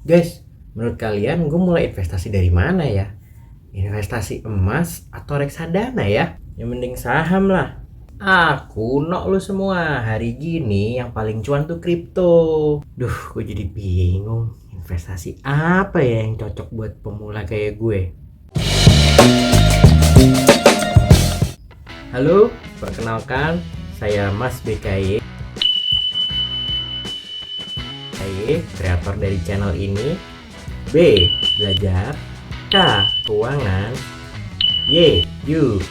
Guys, menurut kalian gue mulai investasi dari mana ya? Investasi emas atau reksadana ya? Yang mending saham lah. Kuno lu semua. Hari gini yang paling cuan tuh kripto. Duh, gue jadi bingung. Investasi apa ya yang cocok buat pemula kayak gue? Halo, perkenalkan saya Mas BKY, kreator dari channel ini. B. Belajar. K. Keuangan. Y. You.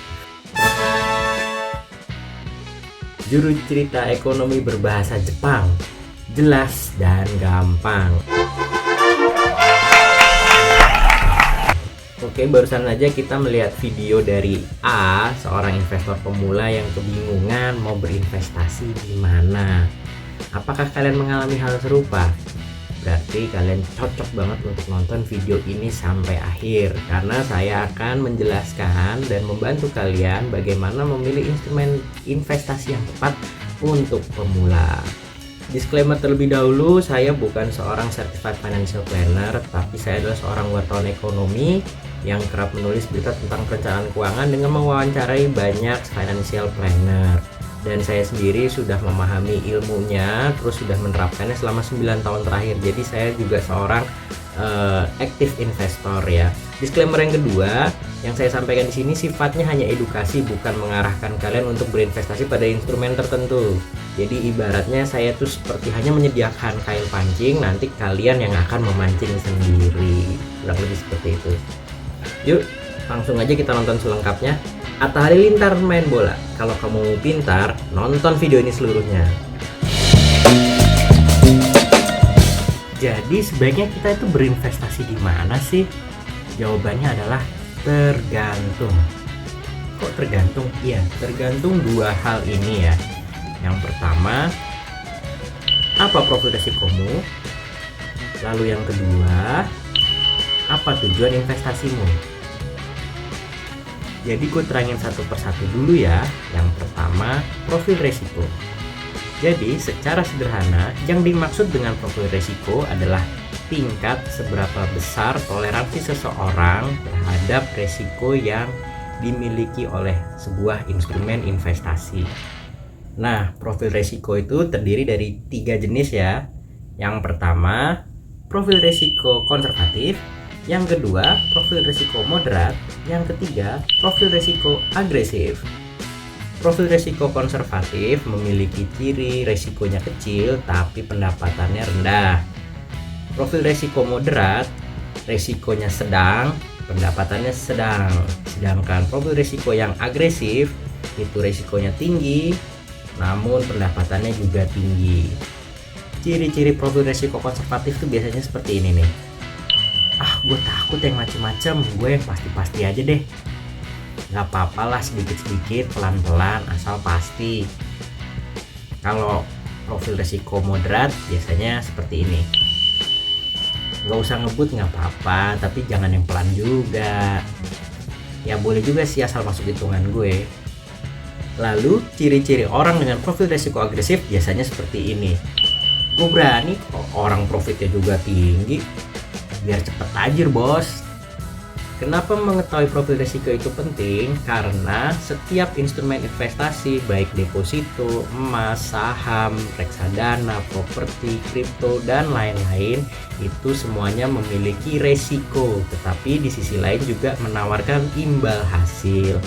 Juru cerita ekonomi berbahasa Jepang. Jelas dan gampang. Oke, barusan aja kita melihat video dari A, seorang investor pemula yang kebingungan mau berinvestasi di mana. Apakah kalian mengalami hal serupa? Berarti kalian cocok banget untuk nonton video ini sampai akhir, karena saya akan menjelaskan dan membantu kalian bagaimana memilih instrumen investasi yang tepat untuk pemula. Disclaimer terlebih dahulu, saya bukan seorang certified financial planner, tapi saya adalah seorang wartawan ekonomi yang kerap menulis berita tentang perencanaan keuangan dengan mewawancarai banyak financial planner. Dan saya sendiri sudah memahami ilmunya, terus sudah menerapkannya selama 9 tahun terakhir. Jadi saya juga seorang active investor ya. Disclaimer yang kedua, yang saya sampaikan di sini sifatnya hanya edukasi, bukan mengarahkan kalian untuk berinvestasi pada instrumen tertentu. Jadi ibaratnya saya tuh seperti hanya menyediakan kain pancing, nanti kalian yang akan memancing sendiri. Kurang lebih seperti itu. Yuk, langsung aja kita nonton selengkapnya. Atta Halilintar main bola. Kalau kamu mau pintar, nonton video ini seluruhnya. Jadi sebaiknya kita itu berinvestasi di mana sih? Jawabannya adalah tergantung. Kok tergantung? Iya, tergantung dua hal ini ya. Yang pertama, apa profil resikomu? Lalu yang kedua, apa tujuan investasimu? Jadi gue terangin satu persatu dulu ya. Yang pertama, profil resiko. Jadi secara sederhana, yang dimaksud dengan profil resiko adalah tingkat seberapa besar toleransi seseorang terhadap resiko yang dimiliki oleh sebuah instrumen investasi. Nah, profil resiko itu terdiri dari 3 jenis ya. Yang pertama, profil resiko konservatif. Yang kedua, profil risiko moderat. Yang ketiga, profil risiko agresif. Profil risiko konservatif memiliki ciri risikonya kecil tapi pendapatannya rendah. Profil risiko moderat, risikonya sedang, pendapatannya sedang. Sedangkan profil risiko yang agresif itu risikonya tinggi namun pendapatannya juga tinggi. Ciri-ciri profil risiko konservatif itu biasanya seperti ini nih. Gue takut yang macem-macem, gue yang pasti-pasti aja deh. Gak apa-apa lah, sedikit-sedikit, pelan-pelan, asal pasti. Kalau profil resiko moderat biasanya seperti ini. Gak usah ngebut gak apa-apa, tapi jangan yang pelan juga. Ya boleh juga sih asal masuk hitungan gue. Lalu ciri-ciri orang dengan profil resiko agresif biasanya seperti ini. Gue berani kok, orang profitnya juga tinggi, biar cepet tajir bos. Kenapa mengetahui profil risiko itu penting? Karena setiap instrumen investasi baik deposito, emas, saham, reksadana, properti, kripto, dan lain-lain itu semuanya memiliki resiko, tetapi di sisi lain juga menawarkan imbal hasil.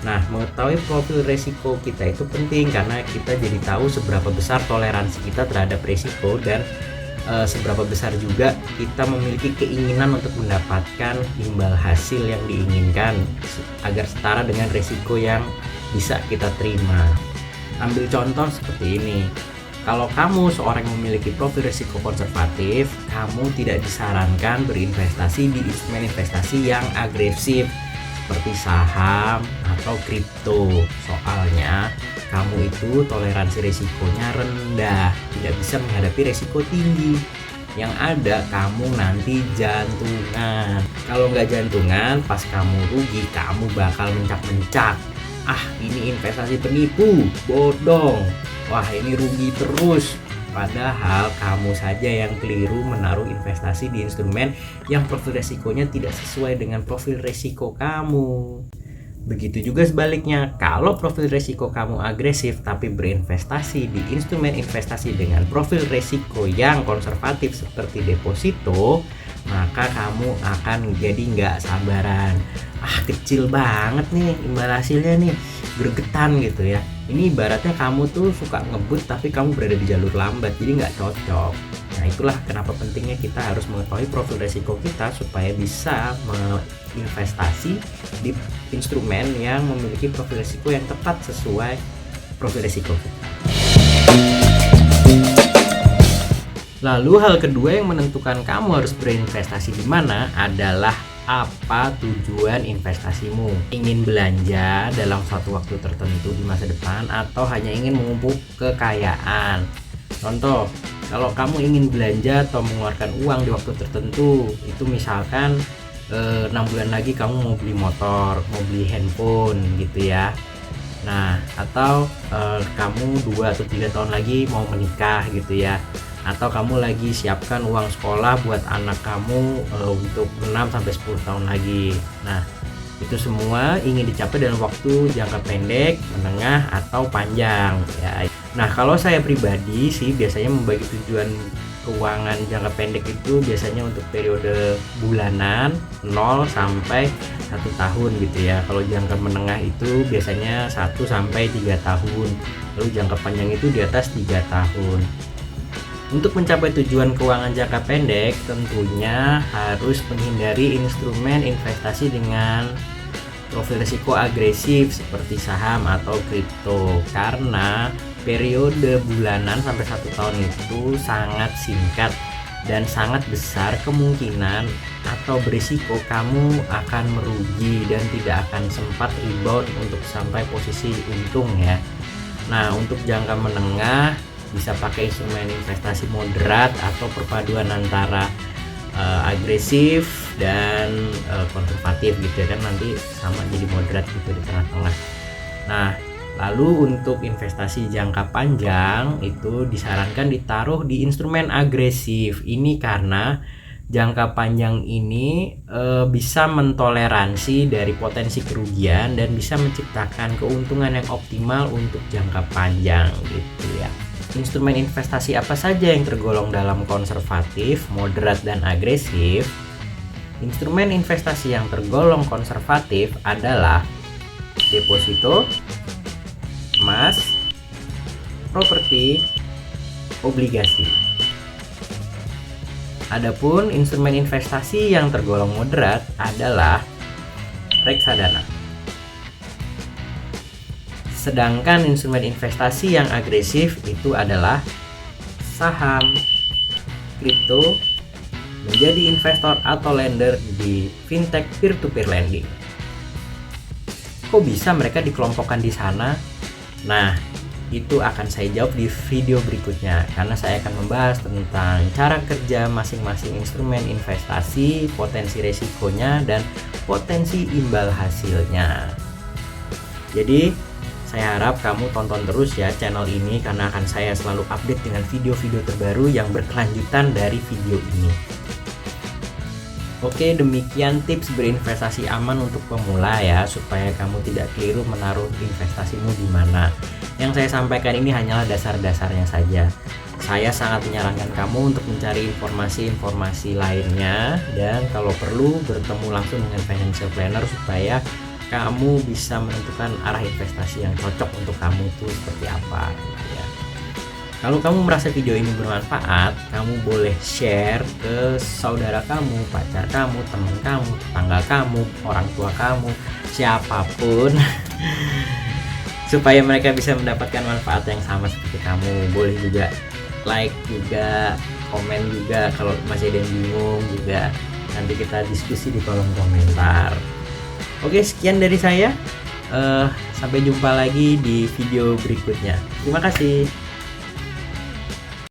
Nah, mengetahui profil resiko kita itu penting karena kita jadi tahu seberapa besar toleransi kita terhadap resiko dan seberapa besar juga kita memiliki keinginan untuk mendapatkan imbal hasil yang diinginkan agar setara dengan risiko yang bisa kita terima. Ambil contoh seperti ini. Kalau kamu seorang yang memiliki profil risiko konservatif, kamu tidak disarankan berinvestasi di instrumen investasi yang agresif seperti saham atau kripto. Soalnya kamu itu toleransi risikonya rendah, tidak bisa menghadapi risiko tinggi. Yang ada kamu nanti jantungan. Kalau nggak jantungan, pas kamu rugi kamu bakal mencak-mencak. Ini investasi penipu, bodong. Wah, ini rugi terus. Padahal kamu saja yang keliru menaruh investasi di instrumen yang profil resikonya tidak sesuai dengan profil resiko kamu. Begitu juga sebaliknya, kalau profil resiko kamu agresif tapi berinvestasi di instrumen investasi dengan profil resiko yang konservatif seperti deposito, maka kamu akan jadi nggak sabaran. Kecil banget nih imbal hasilnya nih, gregetan gitu ya. Ini ibaratnya kamu tuh suka ngebut tapi kamu berada di jalur lambat, jadi nggak cocok. Nah, itulah kenapa pentingnya kita harus mengetahui profil resiko kita supaya bisa menginvestasi di instrumen yang memiliki profil resiko yang tepat sesuai profil resiko kita. Lalu hal kedua yang menentukan kamu harus berinvestasi di mana adalah apa tujuan investasimu. Ingin belanja dalam suatu waktu tertentu di masa depan atau hanya ingin mengumpul kekayaan. Contoh, kalau kamu ingin belanja atau mengeluarkan uang di waktu tertentu, itu misalkan 6 bulan lagi kamu mau beli motor, mau beli handphone gitu ya. Nah, atau kamu 2 atau 3 tahun lagi mau menikah gitu ya, atau kamu lagi siapkan uang sekolah buat anak kamu untuk 6-10 tahun lagi. Nah, itu semua ingin dicapai dalam waktu jangka pendek, menengah, atau panjang ya. Nah, kalau saya pribadi sih biasanya membagi tujuan keuangan jangka pendek itu biasanya untuk periode bulanan 0 sampai 1 tahun gitu ya. Kalau jangka menengah itu biasanya 1 sampai 3 tahun. Lalu jangka panjang itu di atas 3 tahun. Untuk mencapai tujuan keuangan jangka pendek, tentunya harus menghindari instrumen investasi dengan profil risiko agresif seperti saham atau kripto, karena periode bulanan sampai 1 tahun itu sangat singkat dan sangat besar kemungkinan atau berisiko kamu akan merugi dan tidak akan sempat rebound untuk sampai posisi untung ya. Nah, untuk jangka menengah bisa pakai instrumen investasi moderat atau perpaduan antara agresif dan konservatif gitu ya, kan nanti sama jadi moderat gitu di tengah-tengah. Nah, lalu untuk investasi jangka panjang itu disarankan ditaruh di instrumen agresif. Ini karena jangka panjang ini bisa mentoleransi dari potensi kerugian dan bisa menciptakan keuntungan yang optimal untuk jangka panjang gitu ya. Instrumen investasi apa saja yang tergolong dalam konservatif, moderat, dan agresif? Instrumen investasi yang tergolong konservatif adalah deposito, emas, properti, obligasi. Adapun instrumen investasi yang tergolong moderat adalah reksadana. Sedangkan instrumen investasi yang agresif itu adalah saham, kripto, menjadi investor atau lender di fintech peer-to-peer lending. Kok bisa mereka dikelompokkan di sana? Nah, itu akan saya jawab di video berikutnya, karena saya akan membahas tentang cara kerja masing-masing instrumen investasi, potensi resikonya, dan potensi imbal hasilnya. Jadi saya harap kamu tonton terus ya channel ini, karena akan saya selalu update dengan video-video terbaru yang berkelanjutan dari video ini. Oke, demikian tips berinvestasi aman untuk pemula ya, supaya kamu tidak keliru menaruh investasimu di mana. Yang saya sampaikan ini hanyalah dasar-dasarnya saja. Saya sangat menyarankan kamu untuk mencari informasi-informasi lainnya, dan kalau perlu bertemu langsung dengan financial planner supaya kamu bisa menentukan arah investasi yang cocok untuk kamu itu seperti apa gitu ya. Kalau kamu merasa video ini bermanfaat, kamu boleh share ke saudara kamu, pacar kamu, teman kamu, tetangga kamu, orang tua kamu, siapapun supaya mereka bisa mendapatkan manfaat yang sama seperti kamu. Boleh juga like juga, komen juga kalau masih ada yang bingung juga. Nanti kita diskusi di kolom komentar. Oke, sekian dari saya. Sampai jumpa lagi di video berikutnya. Terima kasih.